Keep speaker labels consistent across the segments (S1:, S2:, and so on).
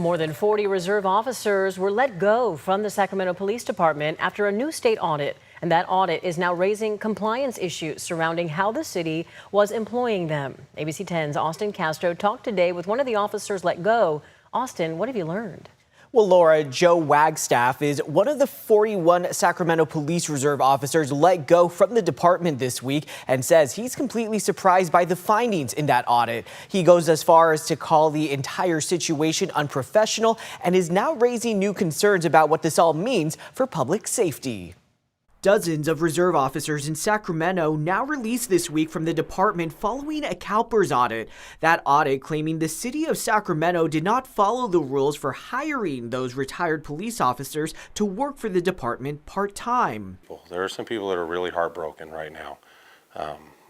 S1: More than 40 reserve officers were let go from the Sacramento Police Department after a new state audit. And that audit is now raising compliance issues surrounding how the city was employing them. ABC 10's Austin Castro talked today with one of the officers let go. Austin, what have you learned?
S2: Well, Laura, Joe Wagstaff is one of the 41 Sacramento Police Reserve officers let go from the department this week and says he's completely surprised by the findings in that audit. He goes as far as to call the entire situation unprofessional and is now raising new concerns about what this all means for public safety. Dozens of reserve officers in Sacramento now released this week from the department following a CalPERS audit. That audit claiming the city of Sacramento did not follow the rules for hiring those retired police officers to work for the department part-time.
S3: There are some people that are really heartbroken right now.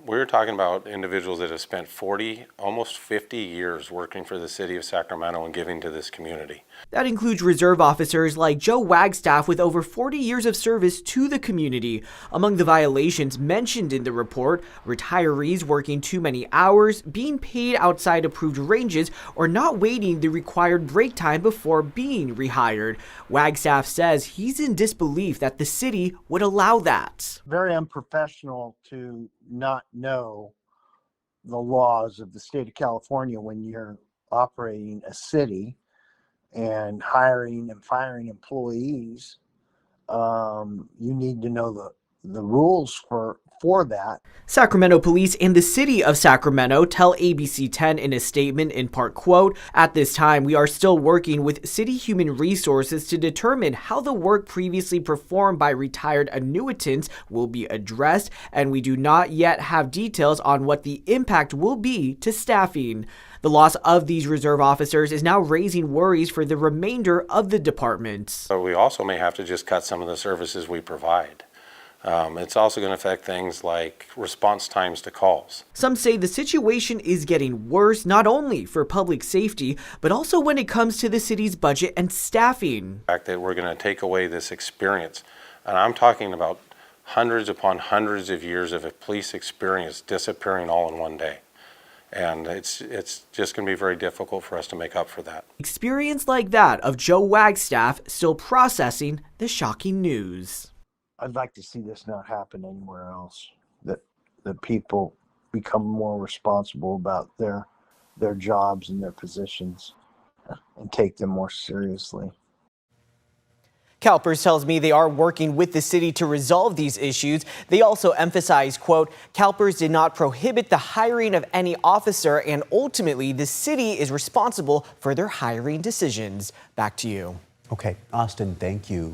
S3: We're talking about individuals that have spent 40, almost 50 years working for the city of Sacramento and giving to this community.
S2: That includes reserve officers like Joe Wagstaff with over 40 years of service to the community. Among the violations mentioned in the report, retirees working too many hours, being paid outside approved ranges, or not waiting the required break time before being rehired. Wagstaff says he's in disbelief that the city would allow that.
S4: Very unprofessional to not know the laws of the state of California when you're operating a city and hiring and firing employees. You need to know the rules for that.
S2: Sacramento Police and the city of Sacramento tell ABC 10 in a statement in part, quote, "At this time, we are still working with city human resources to determine how the work previously performed by retired annuitants will be addressed, and we do not yet have details on what the impact will be to staffing." The loss of these reserve officers is now raising worries for the remainder of the department.
S3: So we also may have to just cut some of the services we provide. It's also going to affect things like response times to calls.
S2: Some say the situation is getting worse, not only for public safety, but also when it comes to the city's budget and staffing.
S3: The fact that we're going to take away this experience, and I'm talking about hundreds upon hundreds of years of police experience disappearing all in one day. And it's just going to be very difficult for us to make up for that.
S2: Experience like that of Joe Wagstaff still processing the shocking news.
S4: I'd like to see this not happen anywhere else, that people become more responsible about their jobs and their positions and take them more seriously.
S2: CalPERS tells me they are working with the city to resolve these issues. They also emphasize, quote, CalPERS did not prohibit the hiring of any officer, and ultimately the city is responsible for their hiring decisions. Back to you.
S5: Okay, Austin, thank you.